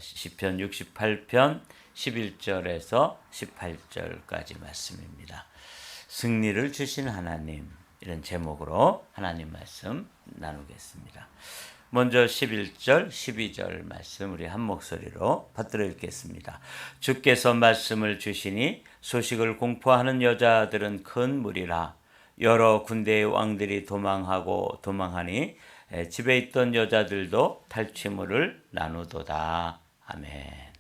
시편 68편 11절에서 18절까지 말씀입니다. 승리를 주신 하나님, 이런 제목으로 하나님 말씀 나누겠습니다. 먼저 11절, 12절 말씀 우리 한 목소리로 받들어 읽겠습니다. 주께서 말씀을 주시니 소식을 공포하는 여자들은 큰 무리라. 여러 군대의 왕들이 도망하니 집에 있던 여자들도 탈취물을 나누도다. 아멘.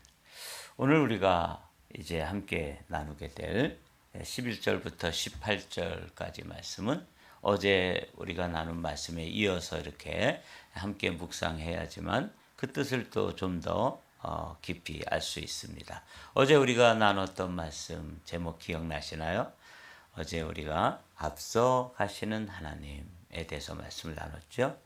오늘 우리가 이제 함께 나누게 될 11절부터 18절까지 말씀은 어제 우리가 나눈 말씀에 이어서 이렇게 함께 묵상해야지만 그 뜻을 또 좀 더 깊이 알 수 있습니다. 어제 우리가 나눴던 말씀 제목 기억나시나요? 어제 우리가 앞서 가시는 하나님에 대해서 말씀을 나눴죠.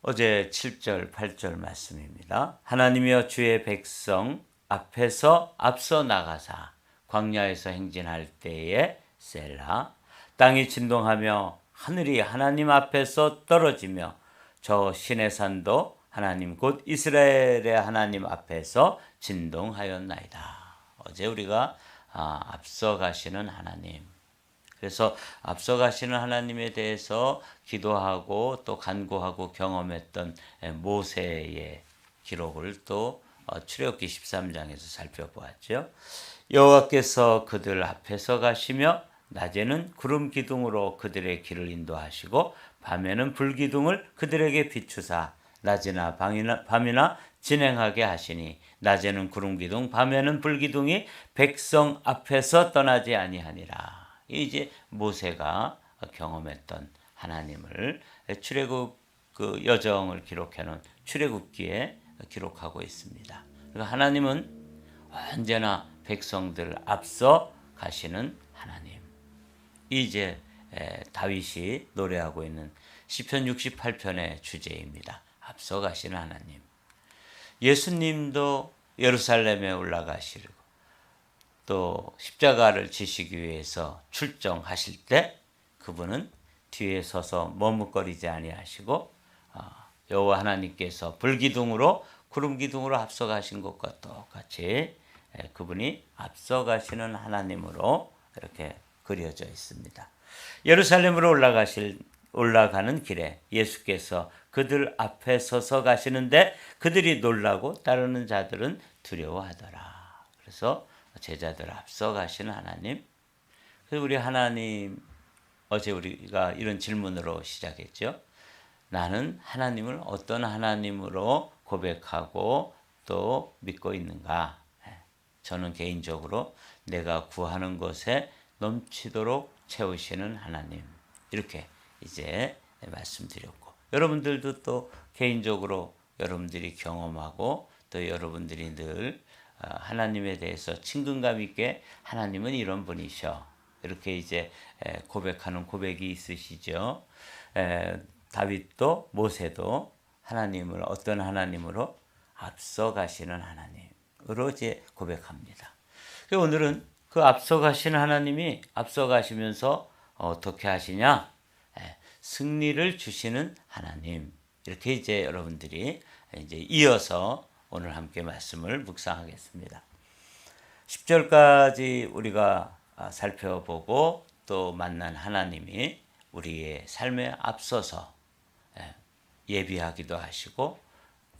어제 7절, 8절 말씀입니다. 하나님이여 주의 백성 앞에서 앞서 나가사 광야에서 행진할 때에 셀라. 땅이 진동하며 하늘이 하나님 앞에서 떨어지며 저 신의 산도 하나님 곧 이스라엘의 하나님 앞에서 진동하였나이다. 어제 우리가 앞서 가시는 하나님, 그래서 앞서 가시는 하나님에 대해서 기도하고 또 간구하고 경험했던 모세의 기록을 또 출애굽기 13장에서 살펴보았죠. 여호와께서 그들 앞에서 가시며 낮에는 구름 기둥으로 그들의 길을 인도하시고 밤에는 불 기둥을 그들에게 비추사 낮이나 밤이나 진행하게 하시니 낮에는 구름 기둥 밤에는 불 기둥이 백성 앞에서 떠나지 아니하니라. 이제 모세가 경험했던 하나님을 출애굽 그 여정을 기록해 놓은 출애굽기에 기록하고 있습니다. 그러니까 하나님은 언제나 백성들 앞서 가시는 하나님. 이제 다윗이 노래하고 있는 시편 68편의 주제입니다. 앞서 가시는 하나님. 예수님도 예루살렘에 올라가시고 또 십자가를 지시기 위해서 출정하실 때 그분은 뒤에 서서 머뭇거리지 아니하시고 여호와 하나님께서 불기둥으로 구름기둥으로 앞서가신 것과 똑같이 그분이 앞서가시는 하나님으로 이렇게 그려져 있습니다. 예루살렘으로 올라가는 길에 예수께서 그들 앞에 서서 가시는데 그들이 놀라고 따르는 자들은 두려워하더라. 그래서 제자들 앞서 가시는 하나님. 그래서 우리 하나님, 어제 우리가 이런 질문으로 시작했죠. 나는 하나님을 어떤 하나님으로 고백하고 또 믿고 있는가? 저는 개인적으로 내가 구하는 것에 넘치도록 채우시는 하나님. 이렇게 이제 말씀드렸고, 여러분들도 또 개인적으로 여러분들이 경험하고 또 여러분들이 늘 하나님에 대해서 친근감 있게 하나님은 이런 분이셔. 이렇게 이제 고백하는 고백이 있으시죠. 다윗도 모세도 하나님을 어떤 하나님으로 앞서 가시는 하나님으로 이제 고백합니다. 오늘은 그 앞서 가시는 하나님이 앞서 가시면서 어떻게 하시냐? 승리를 주시는 하나님. 이렇게 이제 여러분들이 이제 이어서 오늘 함께 말씀을 묵상하겠습니다. 10절까지 우리가 살펴보고 또 만난 하나님이 우리의 삶에 앞서서 예비하기도 하시고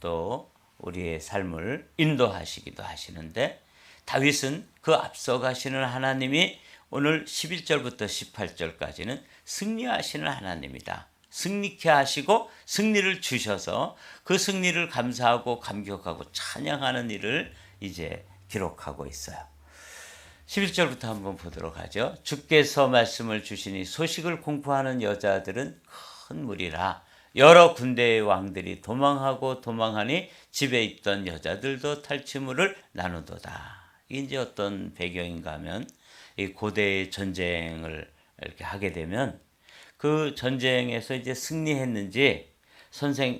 또 우리의 삶을 인도하시기도 하시는데, 다윗은 그 앞서 가시는 하나님이 오늘 11절부터 18절까지는 승리하시는 하나님이다. 승리케 하시고 승리를 주셔서 그 승리를 감사하고 감격하고 찬양하는 일을 이제 기록하고 있어요. 11절부터 한번 보도록 하죠. 주께서 말씀을 주시니 소식을 공포하는 여자들은 큰 무리라. 여러 군대의 왕들이 도망하니 집에 있던 여자들도 탈취물을 나누도다. 이게 이제 어떤 배경인가 하면 이 고대의 전쟁을 이렇게 하게 되면 그 전쟁에서 이제 승리했는지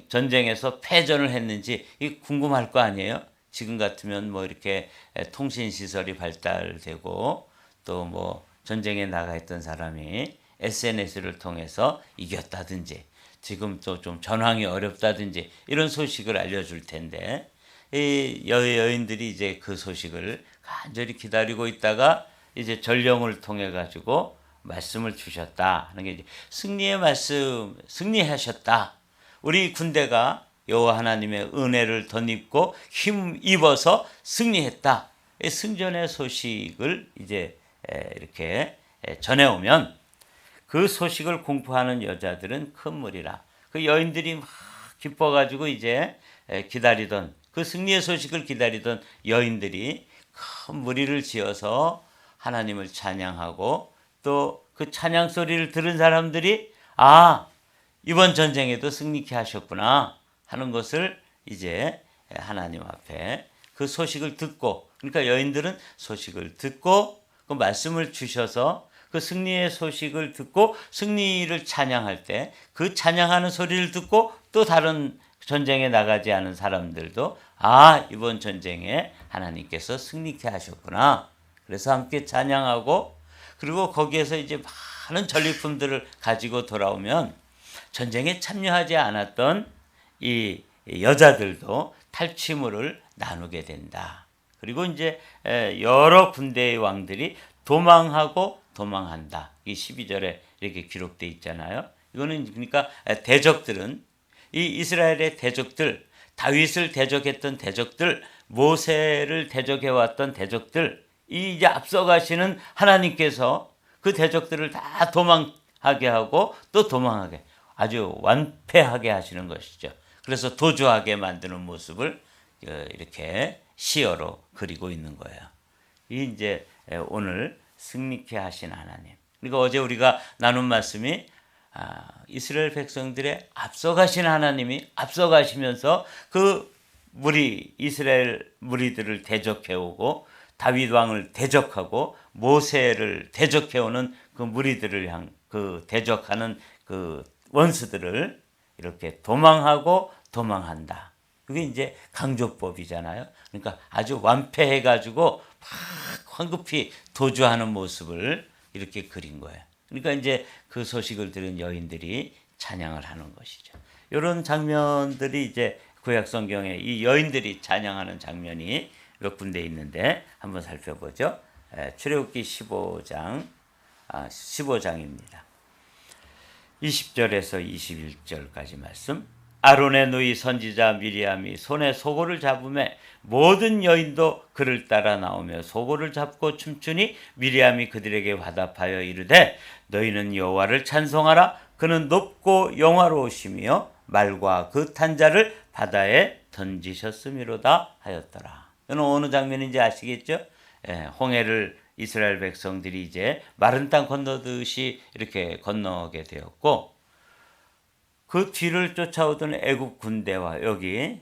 전쟁에서 패전을 했는지 이 궁금할 거 아니에요? 지금 같으면 뭐 이렇게 통신 시설이 발달되고 또 뭐 전쟁에 나가 있던 사람이 SNS를 통해서 이겼다든지 지금 또 좀 전황이 어렵다든지 이런 소식을 알려줄 텐데, 이 여인들이 이제 그 소식을 간절히 기다리고 있다가 이제 전령을 통해 가지고 말씀을 주셨다 하는 게 이제 승리의 말씀, 승리하셨다. 우리 군대가 여호와 하나님의 은혜를 덧입고 힘 입어서 승리했다. 이 승전의 소식을 이제 이렇게 전해오면 그 소식을 공포하는 여자들은 큰 무리라. 그 여인들이 막 기뻐가지고 이제 기다리던 그 승리의 소식을 기다리던 여인들이 큰 무리를 지어서 하나님을 찬양하고 또 그 찬양 소리를 들은 사람들이 이번 전쟁에도 승리케 하셨구나 하는 것을 이제 하나님 앞에 그 소식을 듣고, 그러니까 여인들은 소식을 듣고 그 말씀을 주셔서 그 승리의 소식을 듣고 승리를 찬양할 때 그 찬양하는 소리를 듣고 또 다른 전쟁에 나가지 않은 사람들도 이번 전쟁에 하나님께서 승리케 하셨구나. 그래서 함께 찬양하고, 그리고 거기에서 이제 많은 전리품들을 가지고 돌아오면 전쟁에 참여하지 않았던 이 여자들도 탈취물을 나누게 된다. 그리고 이제 여러 군대의 왕들이 도망하고 도망한다. 이 12절에 이렇게 기록되어 있잖아요. 이거는 그러니까 대적들은 이 이스라엘의 대적들, 다윗을 대적했던 대적들, 모세를 대적해왔던 대적들, 이 이제 앞서가시는 하나님께서 그 대적들을 다 도망하게 하고 또 도망하게, 아주 완패하게 하시는 것이죠. 그래서 도주하게 만드는 모습을 이렇게 시어로 그리고 있는 거예요. 이 이제 오늘 승리케 하신 하나님. 그리고 어제 우리가 나눈 말씀이 이스라엘 백성들의 앞서가신 하나님이 앞서가시면서 그 이스라엘 무리들을 대적해오고 다윗 왕을 대적하고 모세를 대적해오는 그 무리들을 그 대적하는 그 원수들을 이렇게 도망하고 도망한다. 그게 이제 강조법이잖아요. 그러니까 아주 완패해가지고 막 황급히 도주하는 모습을 이렇게 그린 거예요. 그러니까 이제 그 소식을 들은 여인들이 찬양을 하는 것이죠. 이런 장면들이 이제 구약 성경에 이 여인들이 찬양하는 장면이 몇 군데 있는데 한번 살펴보죠. 출애굽기 15장입니다. 20절에서 21절까지 말씀. 아론의 누이 선지자 미리암이 손에 소고를 잡음에 모든 여인도 그를 따라 나오며 소고를 잡고 춤추니 미리암이 그들에게 화답하여 이르되 너희는 여호와를 찬송하라. 그는 높고 영화로우시며 말과 그 탄 자를 바다에 던지셨음이로다 하였더라. 이는 어느 장면인지 아시겠죠? 홍해를 이스라엘 백성들이 이제 마른 땅 건너듯이 이렇게 건너게 되었고, 그 뒤를 쫓아오던 애굽 군대와 여기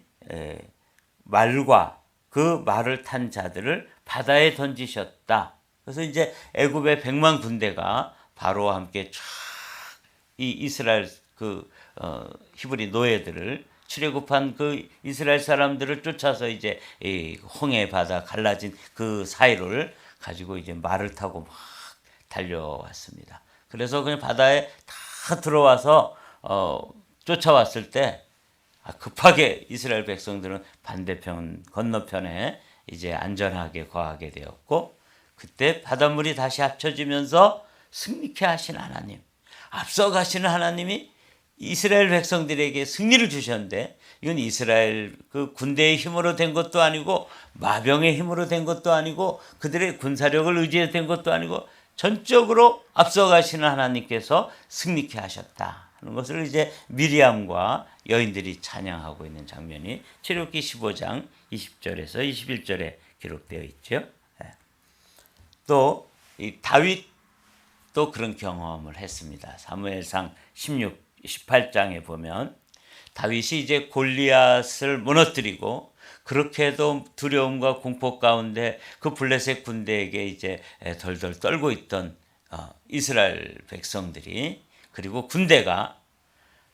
말과 그 말을 탄 자들을 바다에 던지셨다. 그래서 이제 애굽의 100만 군대가 바로와 함께 쫙 이 이스라엘 그 히브리 노예들을 출애굽한 그 이스라엘 사람들을 쫓아서 이제 이 홍해 바다 갈라진 그 사이를 가지고 이제 말을 타고 막 달려왔습니다. 그래서 그냥 바다에 다 들어와서 쫓아왔을 때 급하게 이스라엘 백성들은 반대편 건너편에 이제 안전하게 거하게 되었고, 그때 바닷물이 다시 합쳐지면서 승리케 하신 하나님, 앞서가시는 하나님이 이스라엘 백성들에게 승리를 주셨는데, 이건 이스라엘 그 군대의 힘으로 된 것도 아니고 마병의 힘으로 된 것도 아니고 그들의 군사력을 의지해 된 것도 아니고 전적으로 앞서가시는 하나님께서 승리케 하셨다 하는 것을 이제 미리암과 여인들이 찬양하고 있는 장면이 출애굽기 15장 20절에서 21절에 기록되어 있죠. 또 이 다윗도 그런 경험을 했습니다. 사무엘상 18장에 보면 다윗이 이제 골리앗을 무너뜨리고 그렇게도 두려움과 공포 가운데 그 블레셋 군대에게 이제 덜덜 떨고 있던 이스라엘 백성들이, 그리고 군대가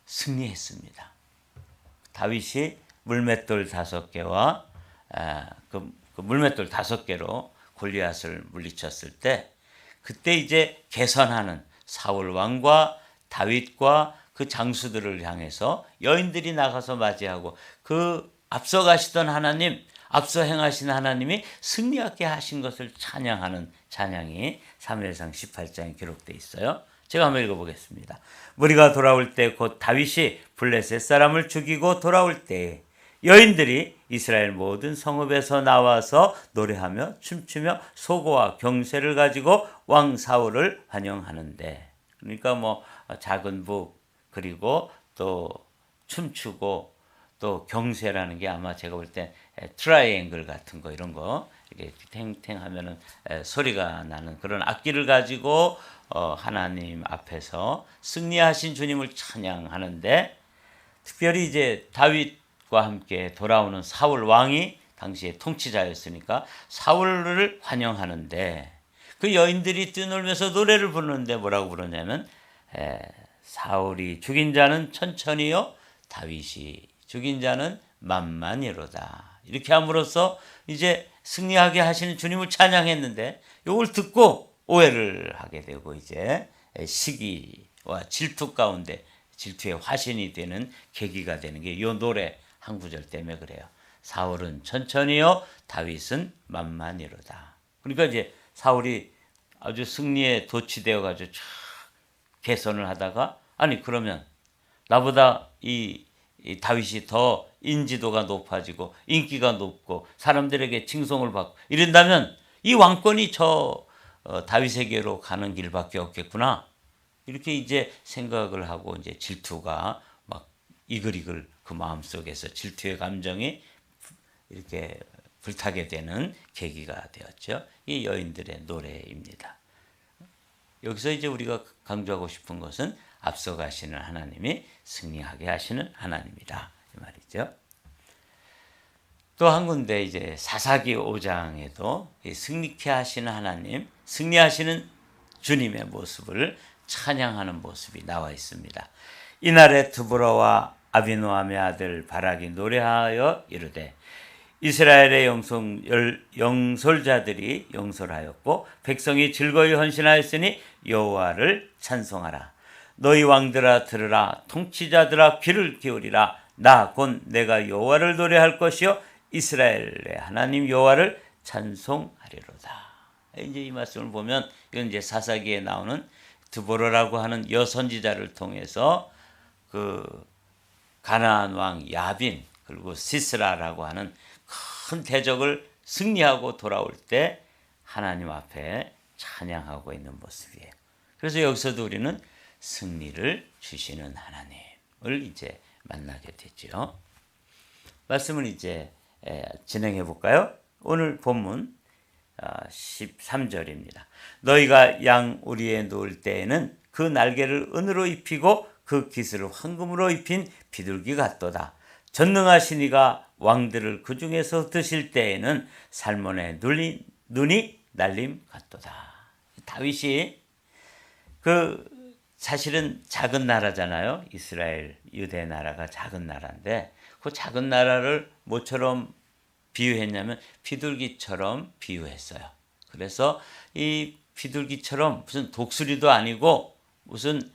승리했습니다. 다윗이 물맷돌 5개와 그 물맷돌 5개로 골리앗을 물리쳤을 때, 그때 이제 개선하는 사울 왕과 다윗과 그 장수들을 향해서 여인들이 나가서 맞이하고 그 앞서가시던 하나님, 앞서 행하신 하나님이 승리하게 하신 것을 찬양하는 찬양이 사무엘상 18장에 기록되어 있어요. 제가 한번 읽어보겠습니다. 무리가 돌아올 때 곧 다윗이 블레셋 사람을 죽이고 돌아올 때 여인들이 이스라엘 모든 성읍에서 나와서 노래하며 춤추며 소고와 경쇠를 가지고 왕 사울을 환영하는데, 그러니까 뭐 작은 북, 그리고 또 춤추고 또 경쇠라는 게 아마 제가 볼 때 트라이앵글 같은 거, 이런 거 이렇게 탱탱 하면은 소리가 나는 그런 악기를 가지고 하나님 앞에서 승리하신 주님을 찬양하는데, 특별히 이제 다윗과 함께 돌아오는 사울 왕이 당시에 통치자였으니까 사울을 환영하는데, 그 여인들이 뛰놀면서 노래를 부르는데 뭐라고 부르냐면 사울이 죽인 자는 천천히요, 다윗이 죽인 자는 만만이로다. 이렇게 함으로써 이제 승리하게 하시는 주님을 찬양했는데, 이걸 듣고 오해를 하게 되고 이제 시기와 질투 가운데 질투의 화신이 되는 계기가 되는 게 이 노래 한 구절 때문에 그래요. 사울은 천천히요, 다윗은 만만이로다. 그러니까 이제 사울이 아주 승리에 도취되어 가지고 쫙 개선을 하다가, 아니 그러면 나보다 이 다윗이 더 인지도가 높아지고 인기가 높고 사람들에게 칭송을 받고 이런다면 이 왕권이 저 다윗에게로 가는 길밖에 없겠구나. 이렇게 이제 생각을 하고 이제 질투가 막 이글이글 그 마음속에서 질투의 감정이 이렇게 불타게 되는 계기가 되었죠. 이 여인들의 노래입니다. 여기서 이제 우리가 강조하고 싶은 것은 앞서 가시는 하나님이 승리하게 하시는 하나님이다, 이 말이죠. 또 한 군데 이제 사사기 5장에도 승리케 하시는 하나님, 승리하시는 주님의 모습을 찬양하는 모습이 나와 있습니다. 이날에 드보라와 아비노함의 아들 바락이 노래하여 이르되 이스라엘의 영솔자들이 영솔하였고 백성이 즐거이 헌신하였으니 여호와를 찬송하라. 너희 왕들아 들으라. 통치자들아 귀를 기울이라. 나 곧 내가 여호와를 노래할 것이요 이스라엘의 하나님 여호와를 찬송하리로다. 이제 이 말씀을 보면 이건 이제 사사기에 나오는 드보라라고 하는 여선지자를 통해서 그 가나안 왕 야빈 그리고 시스라라고 하는 큰 대적을 승리하고 돌아올 때 하나님 앞에 찬양하고 있는 모습이에요. 그래서 여기서도 우리는 승리를 주시는 하나님을 이제 만나게 되죠. 말씀을 이제 진행해 볼까요? 오늘 본문 13절입니다. 너희가 양 우리에 놓을 때에는 그 날개를 은으로 입히고 그 깃을 황금으로 입힌 비둘기 같도다. 전능하신 이가 왕들을 그 중에서 드실 때에는 살몬의 눈이 날림 같도다. 다윗이 사실은 작은 나라잖아요. 이스라엘 유대 나라가 작은 나라인데 그 작은 나라를 뭐처럼 비유했냐면 비둘기처럼 비유했어요. 그래서 이 비둘기처럼 무슨 독수리도 아니고 무슨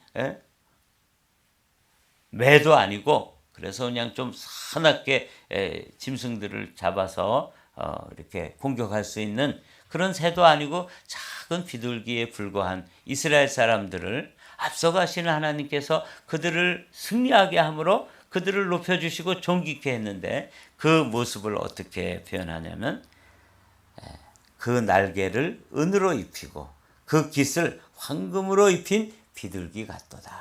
매도 아니고, 그래서 그냥 좀 사납게 짐승들을 잡아서 이렇게 공격할 수 있는 그런 새도 아니고 작은 비둘기에 불과한 이스라엘 사람들을 앞서가시는 하나님께서 그들을 승리하게 함으로 그들을 높여주시고 존귀케 했는데, 그 모습을 어떻게 표현하냐면 그 날개를 은으로 입히고 그 깃을 황금으로 입힌 비둘기 같도다.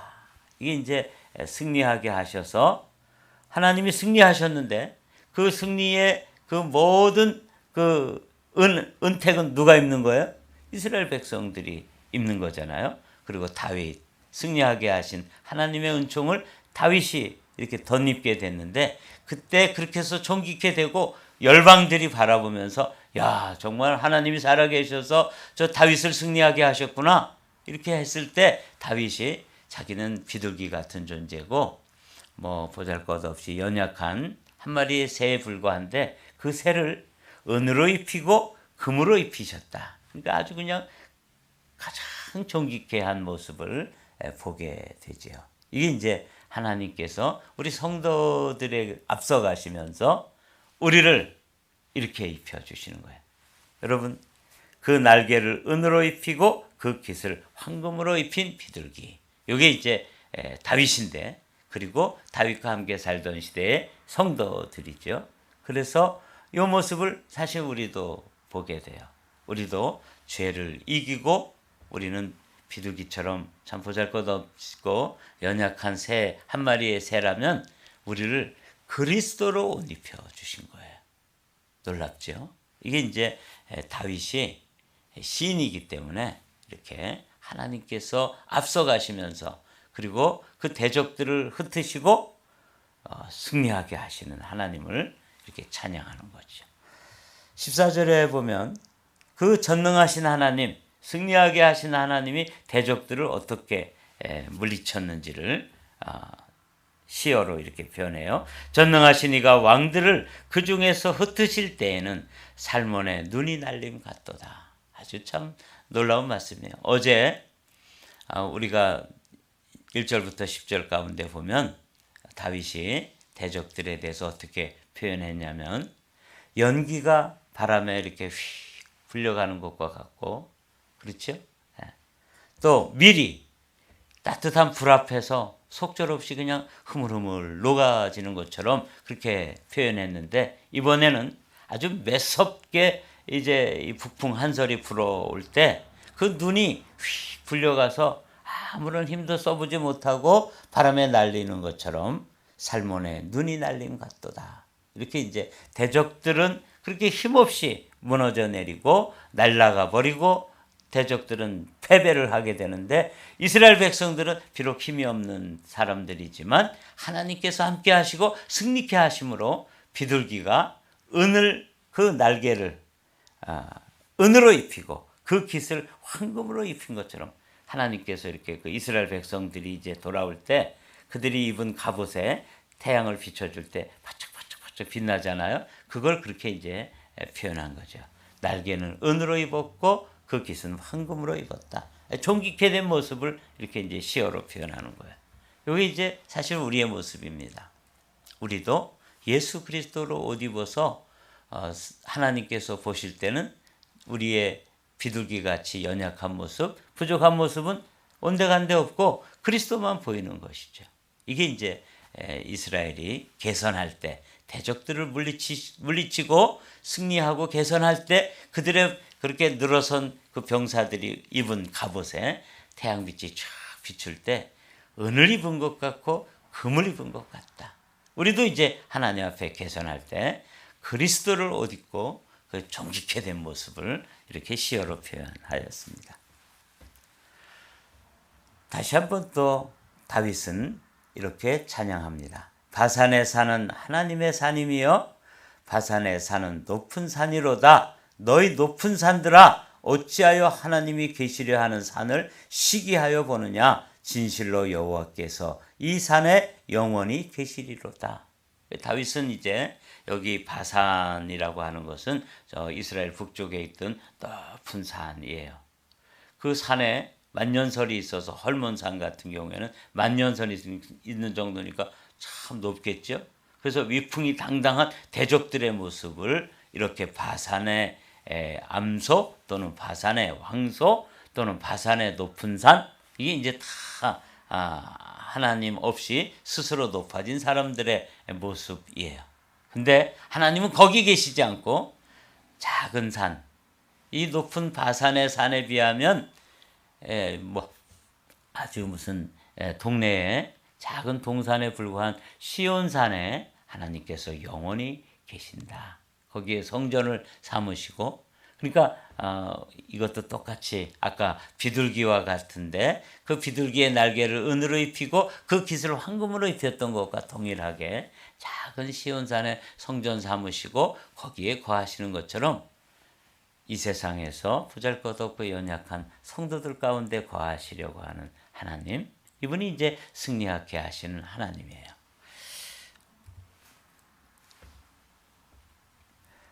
이게 이제 승리하게 하셔서 하나님이 승리하셨는데 그 승리의 그 모든 그 은택은 누가 입는 거예요? 이스라엘 백성들이 입는 거잖아요. 그리고 다윗, 승리하게 하신 하나님의 은총을 다윗이 이렇게 덧입게 됐는데, 그때 그렇게 해서 존귀케 되고 열방들이 바라보면서 야, 정말 하나님이 살아계셔서 저 다윗을 승리하게 하셨구나, 이렇게 했을 때 다윗이 자기는 비둘기 같은 존재고 뭐 보잘것없이 연약한 한 마리의 새에 불과한데 그 새를 은으로 입히고 금으로 입히셨다. 그러니까 아주 그냥 가장 존귀케 한 모습을 보게 되죠. 이게 이제 하나님께서 우리 성도들에 앞서 가시면서 우리를 이렇게 입혀주시는 거예요. 여러분, 그 날개를 은으로 입히고 그 깃을 황금으로 입힌 비둘기. 이게 이제 다윗인데, 그리고 다윗과 함께 살던 시대의 성도들이죠. 그래서 이 모습을 사실 우리도 보게 돼요. 우리도 죄를 이기고 우리는 비둘기처럼 참 보잘것없고 연약한 새 한 마리의 새라면 우리를 그리스도로 옷 입혀 주신 거예요. 놀랍죠? 이게 이제 다윗이 시인이기 때문에 이렇게 하나님께서 앞서가시면서 그리고 그 대적들을 흩으시고 승리하게 하시는 하나님을 이렇게 찬양하는 거죠. 14절에 보면 그 전능하신 하나님, 승리하게 하신 하나님이 대적들을 어떻게 물리쳤는지를 시어로 이렇게 표현해요. 전능하신 이가 왕들을 그 중에서 흩으실 때에는 살몬의 눈이 날림 같도다. 아주 참 놀라운 말씀이에요. 어제 우리가 1절부터 10절 가운데 보면 다윗이 대적들에 대해서 어떻게 표현했냐면 연기가 바람에 이렇게 휙 불려가는 것과 같고, 그렇죠? 또 밀이 따뜻한 불 앞에서 속절없이 그냥 흐물흐물 녹아지는 것처럼 그렇게 표현했는데, 이번에는 아주 매섭게 이제 이 북풍 한설이 불어올 때 그 눈이 휙 불려가서 아무런 힘도 써보지 못하고 바람에 날리는 것처럼 살몬의 눈이 날림 같도다. 이렇게 이제 대적들은 그렇게 힘없이 무너져 내리고 날아가 버리고 대적들은 패배를 하게 되는데, 이스라엘 백성들은 비록 힘이 없는 사람들이지만 하나님께서 함께 하시고 승리케 하심으로 비둘기가 은을 그 날개를 은으로 입히고 그 깃을 황금으로 입힌 것처럼 하나님께서 이렇게 그 이스라엘 백성들이 이제 돌아올 때 그들이 입은 갑옷에 태양을 비춰줄 때 바짝바짝바짝 빛나잖아요. 그걸 그렇게 이제 표현한 거죠. 날개는 은으로 입었고 그 깃은 황금으로 입었다. 존귀케 된 모습을 이렇게 이제 시어로 표현하는 거예요. 이게 이제 사실 우리의 모습입니다. 우리도 예수 그리스도로 옷 입어서 하나님께서 보실 때는 우리의 비둘기같이 연약한 모습, 부족한 모습은 온데간데 없고 그리스도만 보이는 것이죠. 이게 이제 이스라엘이 개선할 때 대적들을 물리치고 승리하고 개선할 때 그들의 그렇게 늘어선 그 병사들이 입은 갑옷에 태양빛이 쫙 비출 때 은을 입은 것 같고 금을 입은 것 같다. 우리도 이제 하나님 앞에 개선할 때 그리스도를 옷 입고 그 정직해 된 모습을 이렇게 시어로 표현하였습니다. 다시 한번 또 다윗은 이렇게 찬양합니다. 바산에 사는 하나님의 산임이여 바산에 사는 높은 산이로다. 너희 높은 산들아 어찌하여 하나님이 계시려 하는 산을 시기하여 보느냐. 진실로 여호와께서 이 산에 영원히 계시리로다. 다윗은 이제 여기 바산이라고 하는 것은 저 이스라엘 북쪽에 있던 높은 산이에요. 그 산에 만년설이 있어서 헐몬산 같은 경우에는 만년설이 있는 정도니까 참 높겠죠. 그래서 위풍이 당당한 대적들의 모습을 이렇게 바산의 암소 또는 바산의 황소 또는 바산의 높은 산, 이게 이제 다 하나님 없이 스스로 높아진 사람들의 모습이에요. 근데 하나님은 거기 계시지 않고 작은 산, 이 높은 바산의 산에 비하면 아주 무슨 동네에 작은 동산에 불과한 시온산에 하나님께서 영원히 계신다. 거기에 성전을 삼으시고, 그러니까 이것도 똑같이 아까 비둘기와 같은데 그 비둘기의 날개를 은으로 입히고 그 깃을 황금으로 입혔던 것과 동일하게 작은 시온산에 성전 삼으시고 거기에 거하시는 것처럼 이 세상에서 보잘것없고 연약한 성도들 가운데 거하시려고 하는 하나님, 이분이 이제 승리하게 하시는 하나님이에요.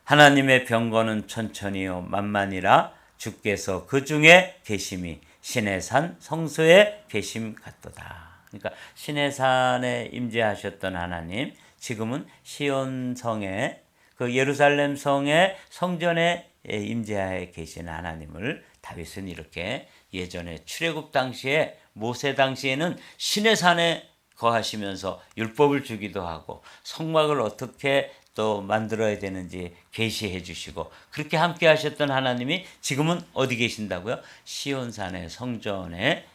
하나님의 병거는 천천히요 만만이라 주께서 그 중에 계심이 신의 산 성소에 계심 같도다. 그러니까 신의 산에 임재하셨던 하나님, 지금은 시온성에 그 예루살렘 성의 성전에 임재하에 계신 하나님을 다윗은 이렇게 예전에 출애굽 당시에 모세 당시에는 시내 산에 거하시면서 율법을 주기도 하고 성막을 어떻게 또 만들어야 되는지 계시해 주시고 그렇게 함께 하셨던 하나님이 지금은 어디 계신다고요? 시온산의 성전에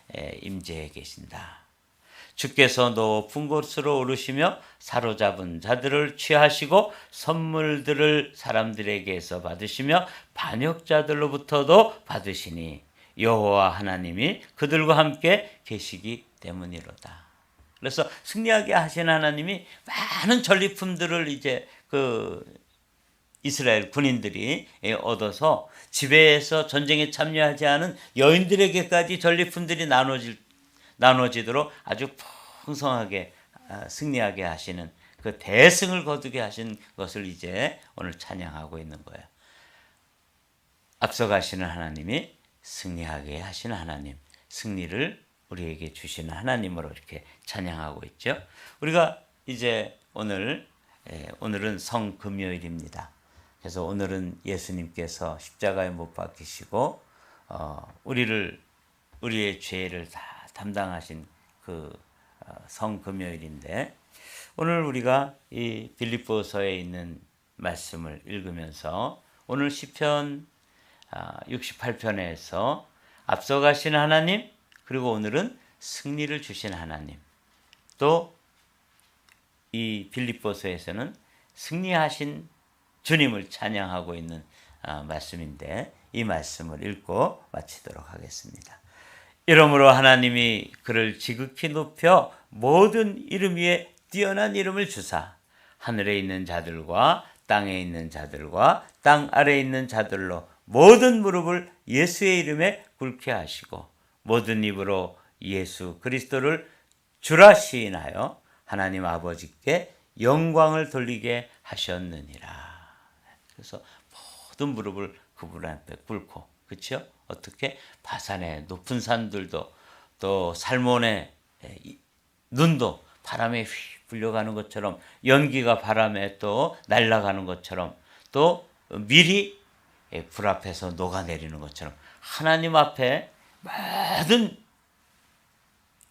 임재해 계신다. 주께서 높은 곳으로 오르시며 사로잡은 자들을 취하시고 선물들을 사람들에게서 받으시며 반역자들로부터도 받으시니 여호와 하나님이 그들과 함께 계시기 때문이로다. 그래서 승리하게 하신 하나님이 많은 전리품들을 이제 그 이스라엘 군인들이 얻어서 지배해서 전쟁에 참여하지 않은 여인들에게까지 전리품들이 나눠지도록 아주 풍성하게 승리하게 하시는 그 대승을 거두게 하신 것을 이제 오늘 찬양하고 있는 거예요. 앞서가시는 하나님이 승리하게 하시는 하나님, 승리를 우리에게 주시는 하나님으로 이렇게 찬양하고 있죠. 우리가 이제 오늘은 성금요일입니다. 그래서 오늘은 예수님께서 십자가에 못 박히시고 우리의 죄를 다 담당하신 그 성금요일인데 오늘 우리가 이 빌립보서에 있는 말씀을 읽으면서 오늘 시편 68편에서 앞서가신 하나님 그리고 오늘은 승리를 주신 하나님 또 이 빌립보서에서는 승리하신 주님을 찬양하고 있는 말씀인데 이 말씀을 읽고 마치도록 하겠습니다. 이러므로 하나님이 그를 지극히 높여 모든 이름 위에 뛰어난 이름을 주사 하늘에 있는 자들과 땅에 있는 자들과 땅 아래에 있는 자들로 모든 무릎을 예수의 이름에 꿇게 하시고 모든 입으로 예수 그리스도를 주라 시인하여 하나님 아버지께 영광을 돌리게 하셨느니라. 그래서 모든 무릎을 그분 앞에 꿇고 그렇죠? 어떻게 바산의 높은 산들도 또 살몬의 눈도 바람에 휙 불려가는 것처럼 연기가 바람에 또 날아가는 것처럼 또 밀이 불 앞에서 녹아내리는 것처럼 하나님 앞에 모든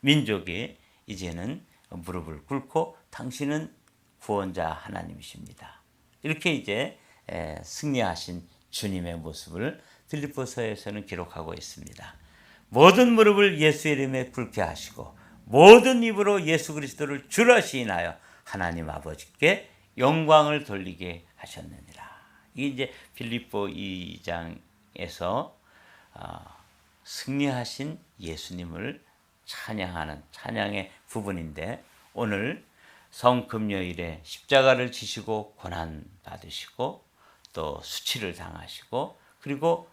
민족이 이제는 무릎을 꿇고 당신은 구원자 하나님이십니다. 이렇게 이제 승리하신 주님의 모습을 빌립보서에서는 기록하고 있습니다. 모든 무릎을 예수 이름에 꿇게 하시고 모든 입으로 예수 그리스도를 주라 시인하여 하나님 아버지께 영광을 돌리게 하셨느니라. 이게 이제 빌립보 2장에서 승리하신 예수님을 찬양하는 찬양의 부분인데 오늘 성금요일에 십자가를 지시고 고난 받으시고 또 수치를 당하시고 그리고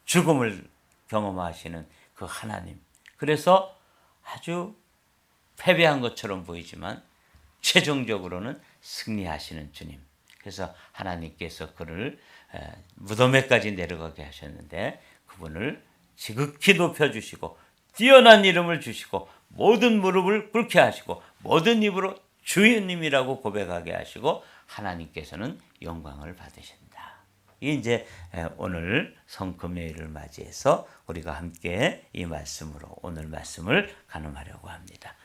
죽음을 경험하시는 그 하나님. 그래서 아주 패배한 것처럼 보이지만 최종적으로는 승리하시는 주님. 그래서 하나님께서 그를 무덤에까지 내려가게 하셨는데 그분을 지극히 높여주시고 뛰어난 이름을 주시고 모든 무릎을 꿇게 하시고 모든 입으로 주님이라고 고백하게 하시고 하나님께서는 영광을 받으신다. 이게 이제 오늘 성금요일을 맞이해서 우리가 함께 이 말씀으로 오늘 말씀을 가늠하려고 합니다.